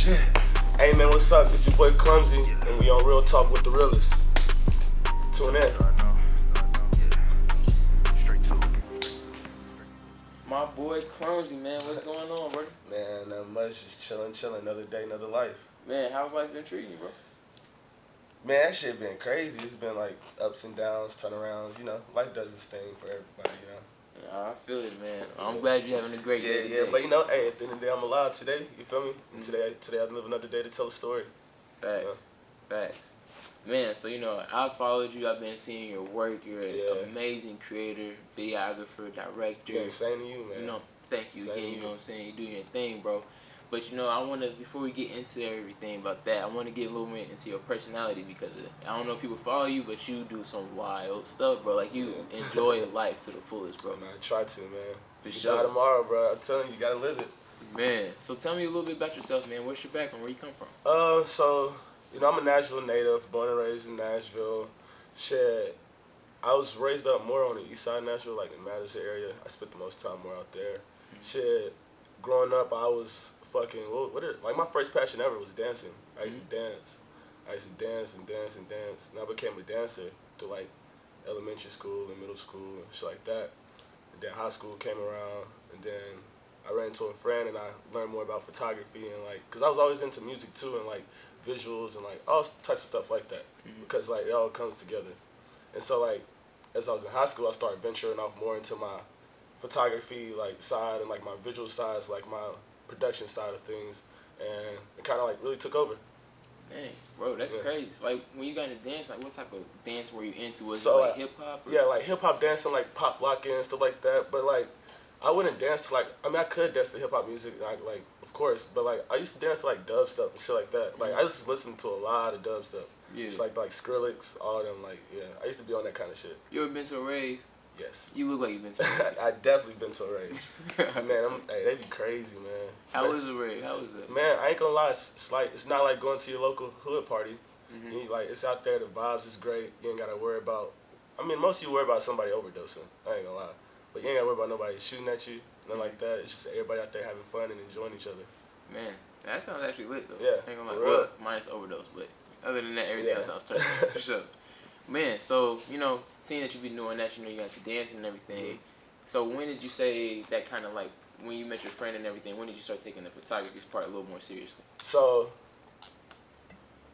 Shit. Hey man, what's up? It's your boy Klumsy, and we on Real Talk with the Realest. Tune in. My boy Klumsy, man, what's going on, bro? Man, not much. Just chilling. Another day, another life. Man, how's life been treating you, bro? Man, that shit been crazy. It's been like ups and downs, turnarounds. You know, life does its thing for everybody. You know. Yeah, I feel it, man. I'm glad you're having a great day today. Yeah. But you know, hey, at the end of the day, I'm alive today. You feel me? And today I live another day to tell a story. Facts. Facts. Man, so I followed you. I've been seeing your work. You're an amazing creator, videographer, director. Yeah, same to you, man. Thank you again. You know what I'm saying? You're doing your thing, bro. But I want to, before we get into everything about that, I want to get a little bit into your personality because I don't know if people follow you, but you do some wild stuff, bro. Like you enjoy life to the fullest, bro. Man, I try to, man. For sure. Die tomorrow, bro. I'm telling you, you gotta live it. Man, so tell me a little bit about yourself, man. What's your background? Where you come from? So I'm a Nashville native, born and raised in Nashville. Shit, I was raised up more on the east side of Nashville, like in Madison area. I spent the most time more out there. Shit, growing up, I was fucking, like my first passion ever was dancing. I used to dance. I used to dance and dance and dance. And I became a dancer through like elementary school and middle school and shit like that. And then high school came around, and then I ran into a friend and I learned more about photography and like, cause I was always into music too and like visuals and like all types of stuff like that, because like it all comes together. And so like, as I was in high school, I started venturing off more into my photography like side and like my visual sides, like my production side of things, and it kind of like really took over. Dang, bro, that's crazy. Like when you got into dance, like what type of dance were you into? Was So it like hip hop? Yeah, like hip hop dancing, like pop locking and stuff like that. But like, I wouldn't dance to like. I mean, I could dance to hip hop music, like of course. But like, I used to dance to like dub stuff and shit like that. Like I used to listen to a lot of dub stuff. Yeah. It's like Skrillex, all them. Like I used to be on that kind of shit. You ever been to a rave? Yes. You look like you've been to a rave. I definitely been to a rave. Man, they be crazy, man. How was the rave? How was it? Man, I ain't gonna lie. It's not like going to your local hood party. Like it's out there. The vibes is great. You ain't gotta worry about. I mean, most of you worry about somebody overdosing. I ain't gonna lie, but you ain't gotta worry about nobody shooting at you. Nothing like that. It's just everybody out there having fun and enjoying each other. Man, that sounds actually lit though. Yeah, ain't gonna lie. Well, minus overdose, but other than that, everything else sounds turn for sure. Man, so seeing that you've been doing that, you got to dancing and everything. So when did you say that kind of like when you met your friend and everything? When did you start taking the photography part a little more seriously? So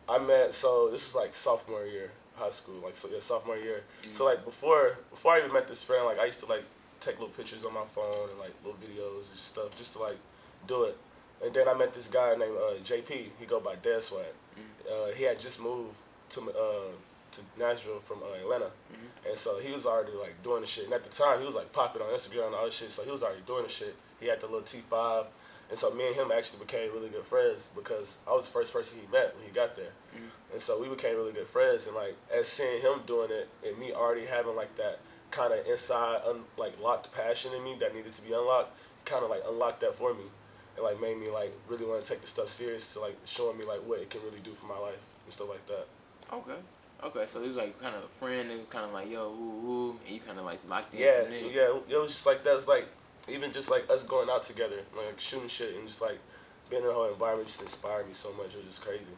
this is like sophomore year high school, like sophomore year. So like before I even met this friend, like I used to like take little pictures on my phone and like little videos and stuff just to like do it. And then I met this guy named JP. He go by Dead Swag. He had just moved to Nashville from Atlanta, and so he was already like doing the shit. And at the time, he was like popping on Instagram and all this shit. So he was already doing the shit. He had the little T5, and so me and him actually became really good friends because I was the first person he met when he got there. And so we became really good friends. And like as seeing him doing it and me already having like that kind of inside like locked passion in me that needed to be unlocked, he kind of like unlocked that for me. And like made me like really want to take the stuff serious, to like showing me like what it can really do for my life and stuff like that. Okay, so he was like kind of a friend and kind of like yo, woo, and you kind of like locked in. Yeah, it was just like that. It's like even just like us going out together, like shooting shit and just like being in the whole environment just inspired me so much. It was just crazy.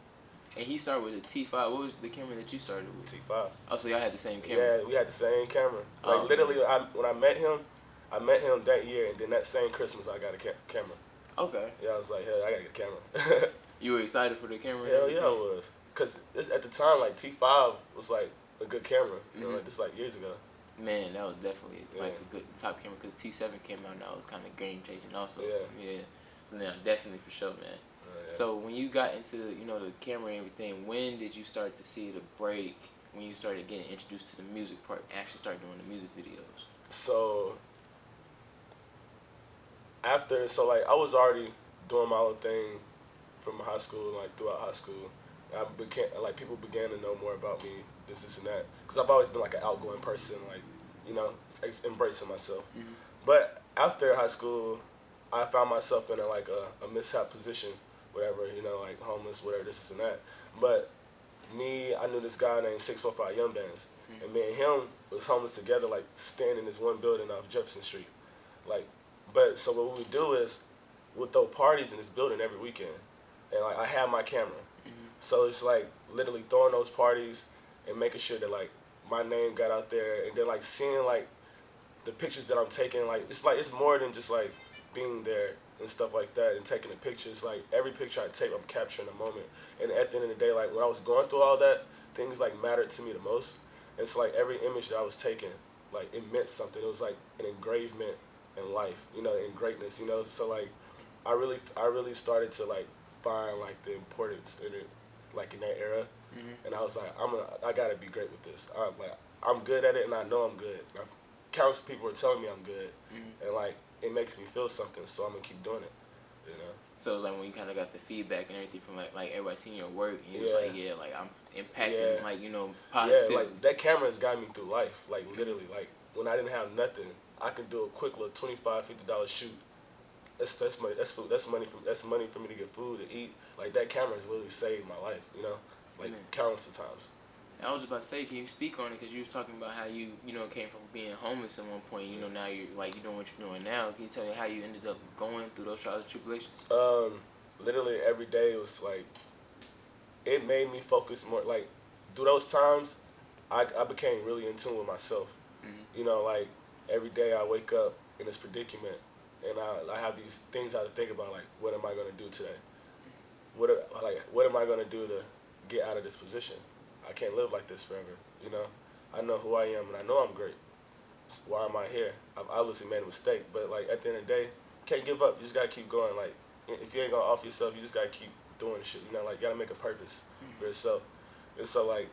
And he started with a T5. What was the camera that you started with? T5. Oh, so y'all had the same camera? Yeah, we had the same camera. Like literally, when I met him that year, and then that same Christmas I got a camera. Okay. Yeah, I was like, hell, I gotta get a camera. You were excited for the camera? Hell yeah, I was. Cause at the time, like T5 was like a good camera. You know, like this like years ago. Man, that was definitely like a good top camera. Cause T7 came out now, it was kind of game changing also. Yeah. So now definitely for sure, man. So when you got into the camera and everything, when did you start to see the break? When you started getting introduced to the music part, actually start doing the music videos? So like I was already doing my own thing from high school, like throughout high school. People began to know more about me, this and that, because I've always been like an outgoing person, like embracing myself. But after high school, I found myself in a mishap position, whatever, like homeless, whatever, this and that. But I knew this guy named 645 Young Bands, and me and him was homeless together, like staying in this one building off Jefferson Street, so what we would do is we'd throw parties in this building every weekend. and like I had my camera. So it's like literally throwing those parties and making sure that like my name got out there, and then like seeing like the pictures that I'm taking, like it's more than just like being there and stuff like that and taking the pictures. Like every picture I take, I'm capturing a moment. And at the end of the day, like when I was going through all that, things like mattered to me the most. And so like every image that I was taking, like it meant something. It was like an engravement in life, you know, in greatness, you know. So like I really started to like find like the importance in it, like in that era. And I was like, I gotta be great with this. I'm good at it, and I know I'm good. Countless people are telling me I'm good, and like it makes me feel something, so I'm gonna keep doing it, you know. So it was like when you kind of got the feedback and everything from like everybody seeing your work, and you was like, yeah, like I'm impacting, like, you know, positive. Yeah, like that camera has got me through life, like literally. Like when I didn't have nothing, I could do a quick little $25-$50 shoot. That's money. That's food. That's money for me to get food to eat. Like that camera has literally saved my life, you know, like countless of times. I was about to say, can you speak on it? Because you was talking about how you know, came from being homeless at one point. You know, now you're like, you know what you're doing now. Can you tell me how you ended up going through those trials and tribulations? Literally every day it was like, it made me focus more. Like through those times, I became really in tune with myself. You know, like every day I wake up in this predicament, and I have these things I have to think about. Like, what am I gonna do today? What am I gonna do to get out of this position? I can't live like this forever, you know? I know who I am, and I know I'm great. Why am I here? I've obviously made a mistake, but, like, at the end of the day, can't give up. You just gotta keep going. Like, if you ain't gonna offer yourself, you just gotta keep doing shit, you know? Like, you gotta make a purpose for yourself. And so, like,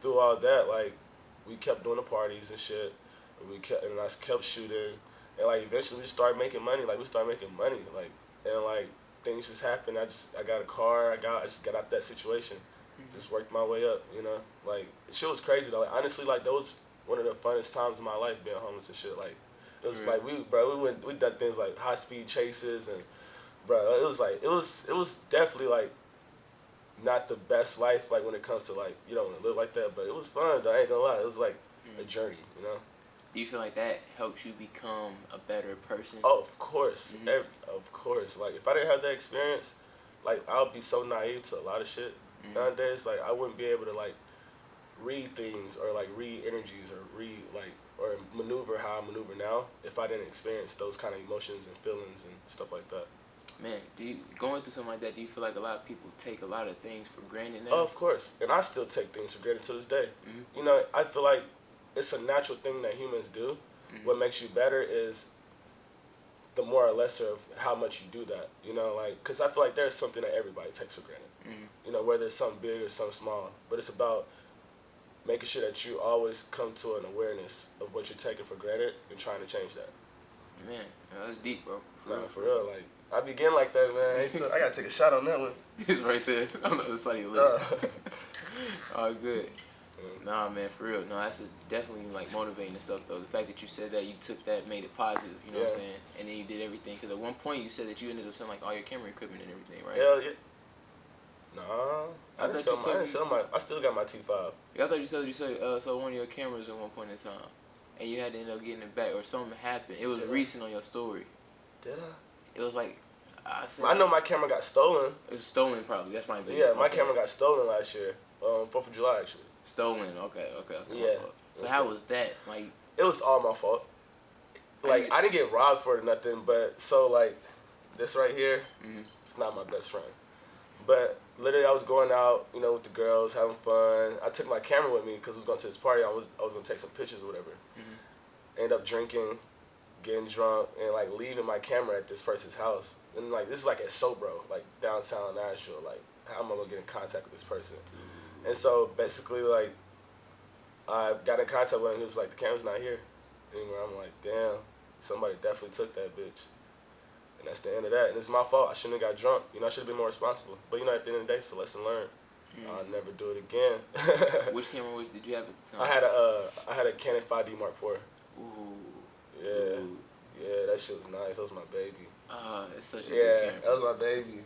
through all that, like, we kept doing the parties and shit, and I kept shooting, and, like, eventually we started making money. Like, we started making money, like, and, like, things just happened. I got a car. I just got out that situation. Just worked my way up, you know. Like shit was crazy though. Like, honestly, like that was one of the funnest times of my life being homeless and shit. Like it was like we done things like high speed chases and it was definitely like not the best life like when it comes to like you don't want to live like that, but it was fun though. I ain't gonna lie, it was like a journey, you know. Do you feel like that helps you become a better person? Oh, of course, of course. Like if I didn't have that experience, like I would be so naive to a lot of shit. Nowadays, like I wouldn't be able to like read things or like read energies or maneuver how I maneuver now if I didn't experience those kind of emotions and feelings and stuff like that. Man, going through something like that, do you feel like a lot of people take a lot of things for granted now? Oh, of course, and I still take things for granted to this day. You know, I feel like it's a natural thing that humans do. What makes you better is the more or lesser of how much you do that. You know, like because I feel like there's something that everybody takes for granted. You know, whether it's something big or something small. But it's about making sure that you always come to an awareness of what you're taking for granted and trying to change that. Man, that's deep, bro. For real. Like, I begin like that, man. I gotta take a shot on that one. It's right there on the other side of your lip. All good. Nah, man, for real. No, that's definitely, like, motivating and stuff, though. The fact that you said that, you took that, made it positive, you know what I'm saying? And then you did everything. Because at one point, you said that you ended up selling, like, all your camera equipment and everything, right? Hell yeah. Nah, I didn't sell my. I still got my T5. Yeah, I thought you sold one of your cameras at one point in time, and you had to end up getting it back, or something happened. It was recent on your story. Did I? It was like I know my camera got stolen. It was stolen, probably. That's probably. Yeah, my camera got stolen last year, 4th of July actually. Stolen. Okay. Yeah. So how was that? Like, it was all my fault. Like I didn't get robbed for it or nothing, but so like this right here, it's not my best friend. But literally, I was going out, you know, with the girls, having fun. I took my camera with me because I was going to this party. I was going to take some pictures or whatever. End up drinking, getting drunk, and, like, leaving my camera at this person's house. And, like, this is, like, at Sobro, like, downtown Nashville. Like, how am I going to get in contact with this person? And so, basically, like, I got in contact with him. He was like, the camera's not here anymore. I'm like, damn, somebody definitely took that bitch. And that's the end of that. And it's my fault. I shouldn't have got drunk. You know, I should have been more responsible. But, you know, at the end of the day, it's a lesson learned. I'll never do it again. Which camera did you have at the time? I had a Canon 5D Mark IV. Ooh. Yeah. Ooh. Yeah, that shit was nice. That was my baby. It's such a good camera. That was my baby.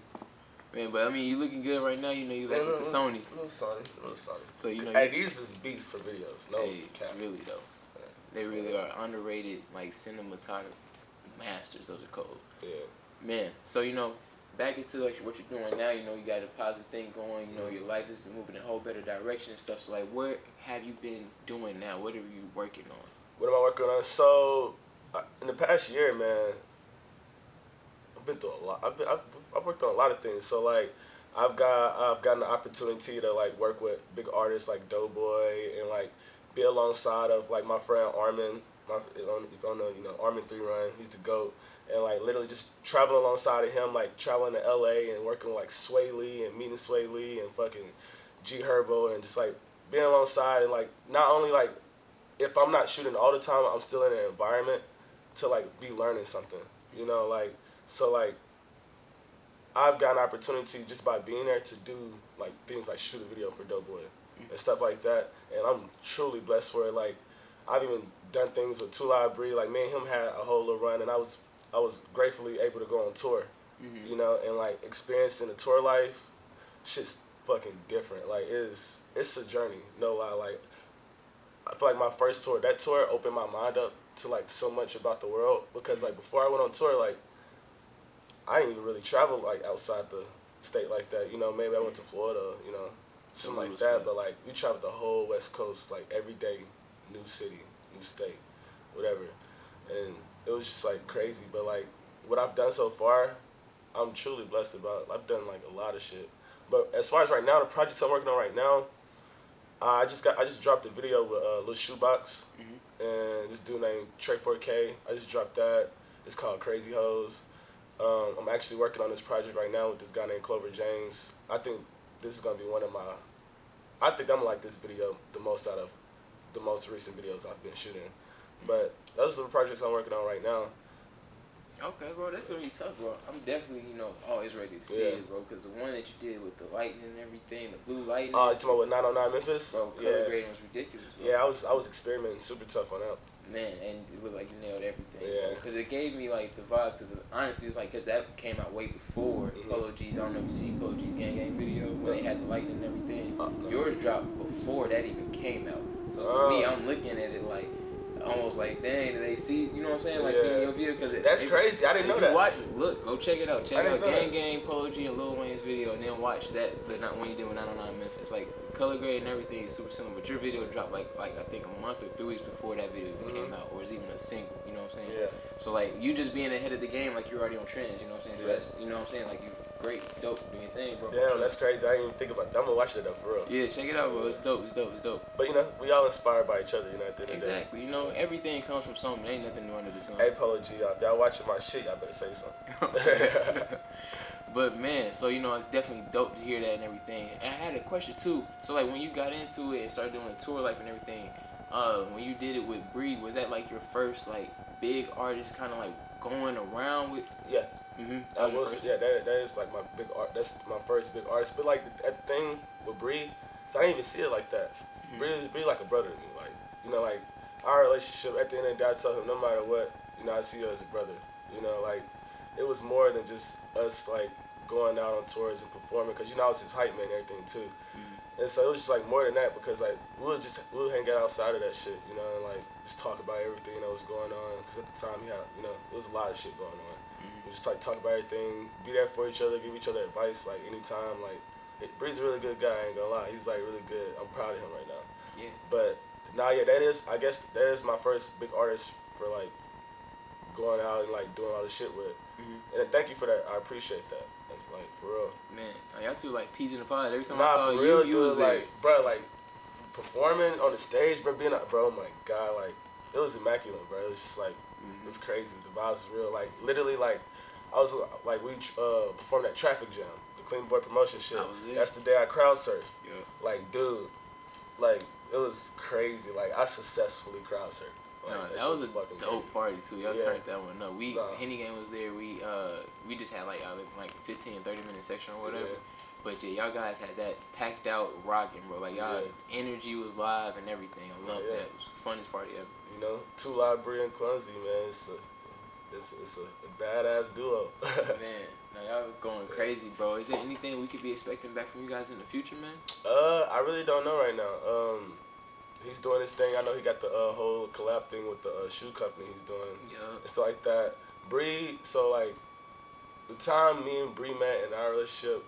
Man, but I mean, you looking good right now. You know, you like with the Sony. Little Sony. So, you know. Hey, these is beasts for videos. No cap. Really, though. Yeah. They really are underrated, like, cinematography masters of the code. Yeah. Man, so, you know, back into like what you're doing now, you know, you got a positive thing going, you know, your life is moving in a whole better direction and stuff. So like, what have you been doing now? What are you working on? What am I working on? So in the past year, man, I've been through a lot. I've worked on a lot of things. So like, I've gotten the opportunity to like work with big artists like Doughboy and like be alongside of like my friend Armin. If you don't know, you know Armin 3 Run. He's the GOAT. And like literally just traveling alongside of him, like traveling to LA and working with like Sway Lee and meeting Sway Lee and fucking G Herbo and just like being alongside and like not only like if I'm not shooting all the time, I'm still in an environment to like be learning something. You know, like so like I've got an opportunity just by being there to do like things like shoot a video for Doughboy and stuff like that. And I'm truly blessed for it. Like I've even done things with Tula Bree. Like me and him had a whole little run and I was gratefully able to go on tour, you know, and like experiencing the tour life, shit's fucking different. Like it's a journey, no lie. Like I feel like my first tour, that tour opened my mind up to like so much about the world because like before I went on tour, like I didn't even really travel like outside the state like that. You know, maybe I went to Florida, you know, something like that. But like we traveled the whole West Coast, like every day, new city, new state, whatever, and it was just like crazy. But like what I've done so far, I'm truly blessed about. I've done like a lot of shit. But as far as right now, the projects I'm working on right now, I just dropped a video with Lil Shoebox and this dude named Trey 4K. I just dropped that. It's called Crazy Hoes. I'm actually working on this project right now with this guy named Clover James. I think this is gonna be one of my. I think I'm gonna like this video the most out of the most recent videos I've been shooting. But those are the projects I'm working on right now. Okay, bro, that's gonna be tough, bro. I'm definitely, you know, always ready to see it, bro. Because the one that you did with the lightning and everything, the blue lightning. Oh, you talking about with 909 Memphis? Bro, color grading was ridiculous, bro. Yeah, I was experimenting super tough on that. Man, and it looked like you nailed everything. Yeah. Because it gave me like the vibe. Because honestly, it's like because that came out way before Polo G's. I don't know if you see Polo G's Gang Gang video when they had the lightning and everything. No. Yours dropped before that even came out. So to me, I'm looking at it like. Almost like, dang, did they see, you know what I'm saying? Like, seeing your video. Cause that's crazy. I didn't know that. Watch, look, go check it out. Check out Gang Gang, Polo G, and Lil Wayne's video, and then watch that, but not when you did with 909 Memphis. Like, color grade and everything is super similar, but your video dropped, like I think a month or 3 weeks before that video even came out, or it's even a single, you know what I'm saying? Yeah. So, like, you just being ahead of the game, like, you're already on trends, you know what I'm saying? So, that's, you know what I'm saying? Like, you great, dope, doing your thing, bro. Damn, that's crazy. I didn't even think about that. I'm gonna watch that though, for real. Yeah, check it out, bro. It's dope, it's dope, it's dope. But, you know, we all inspired by each other, you know, at the end of the day. Exactly. You know, everything comes from something. Ain't nothing new under the sun. Hey, Polo G, if y'all watching my shit, y'all better say something. But, man, so, you know, it's definitely dope to hear that and everything. And I had a question, too. So, like, when you got into it and started doing the tour life and everything, when you did it with Bree, was that, like, your first, like, big artist kind of, like, going around with? Yeah. That is like my big art. That's my first big artist. But like that thing with Bree, so I didn't even see it like that. Bree like a brother to me. Like, you know, like our relationship. At the end of the day, I tell him no matter what, you know, I see you as a brother. You know, like it was more than just us like going out on tours and performing. Cause you know I was his hype man and everything too. And so it was just like more than that because like we would hang out outside of that shit, you know, and like just talk about everything that was going on. Cause at the time he had, you know, it was a lot of shit going on. We just like talk about everything, be there for each other, give each other advice like anytime. Like Bree's a really good guy, I ain't gonna lie. He's like really good. I'm proud of him right now. Yeah. But I guess that is my first big artist for like going out and like doing all this shit with. And thank you for that. I appreciate that. That's like for real. Man, y'all two like peas in the pod. Every time I saw for real, you dude, was there. like, bro, like performing on the stage, bro, bro, oh my god, like it was immaculate, bro. It was just like it was crazy. The vibes was real. Like literally, like I was like we performed at Traffic Jam, the Clean Boy promotion shit. That's the day I crowd surfed. Yeah. Like, dude, like it was crazy. Like I successfully crowd surfed. Like, that was a dope party too. Y'all turned that one up. Henny Gang was there. We just had like 15 and 30 minute section or whatever. Yeah. But yeah, y'all guys had that packed out rocking, bro. Like y'all energy was live and everything. I love that. It was the funnest party ever. You know, Tula Bree and Klumsy, man. It's a badass duo. Man, now y'all going crazy, bro. Is there anything we could be expecting back from you guys in the future, man? I really don't know right now. He's doing his thing. I know he got the whole collab thing with the shoe company he's doing. Yeah. And stuff like that. Bree, so like, the time me and Bree met in our relationship,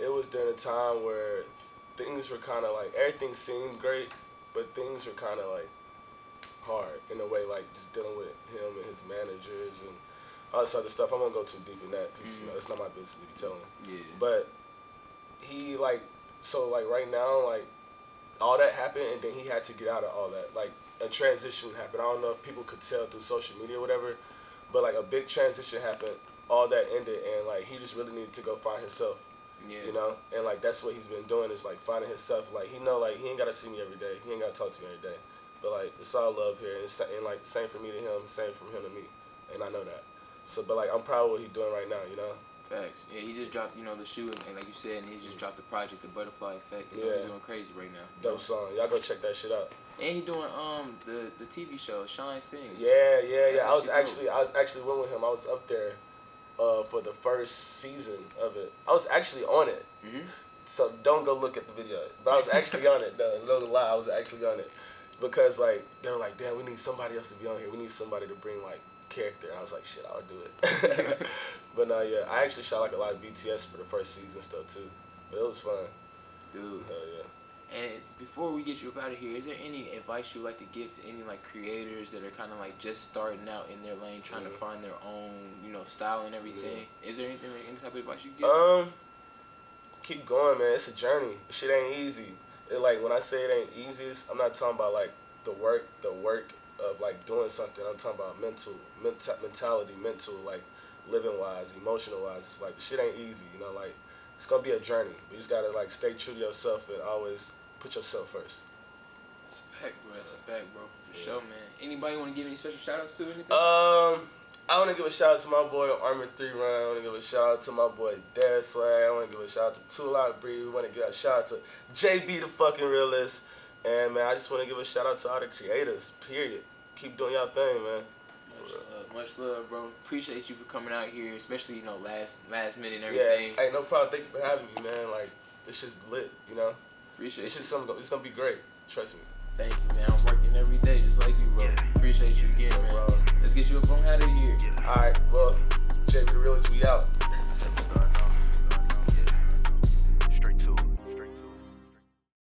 it was during a time where things were kind of like, everything seemed great, but things were kind of like hard in a way, like just dealing with him and his managers and all this other stuff. I won't go too deep in that because you know it's not my business to be telling. Yeah. But he like, so like right now, like all that happened and then he had to get out of all that. Like a transition happened. I don't know if people could tell through social media or whatever, but like a big transition happened. All that ended and like he just really needed to go find himself. Yeah. You know, and like that's what he's been doing is like finding himself. Like he know like he ain't gotta see me every day. He ain't gotta talk to me every day. But like it's all love here, and like same for me to him, same from him to me, and I know that. So, but like I'm proud of what he's doing right now. You know. Facts. Yeah, he just dropped the shoe and like you said, and he's just dropped the project, The Butterfly Effect. You know, he's going crazy right now. Dope song. Y'all go check that shit out. And he doing the TV show Shine Sings. Yeah. I was actually went with him. I was up there for the first season of it. I was actually on it. Mm-hmm. So don't go look at the video. But I was actually on it. No lie, I was actually on it. Because like they were like, damn, we need somebody else to be on here. We need somebody to bring like character. And I was like, shit, I'll do it. But no, yeah, I actually shot like a lot of BTS for the first season stuff too. But it was fun. Dude. Hell yeah. And before we get you up out of here, is there any advice you'd like to give to any like creators that are kind of like just starting out in their lane, trying to find their own, style and everything? Is there any type of advice you give? Keep going, man. It's a journey. Shit ain't easy. It like when I say it ain't easy, I'm not talking about like the work of like doing something. I'm talking about mentality, like living wise, emotional wise. It's like shit ain't easy, like it's gonna be a journey. You just gotta like stay true to yourself and always put yourself first. That's a fact, bro. That's a fact, bro. For sure, man. Anybody want to give any special shout outs to anything? I want to give a shout out to my boy Armin 3 Run. I want to give a shout out to my boy Dead Swag. I want to give a shout out to Two Out Bree. We want to give a shout out to JB the fucking realist. And man, I just want to give a shout out to all the creators. Period. Keep doing y'all thing, man. Much love, bro. Appreciate you for coming out here, especially last minute and everything. Yeah, hey, no problem. Thank you for having me, man. Like this shit's lit, Appreciate it's just something. It's gonna be great. Trust me. Thank you, man. I'm working every day just like you, bro. Appreciate you again, man. Let's get you up on out of here. All right, well, JB the realist, we out.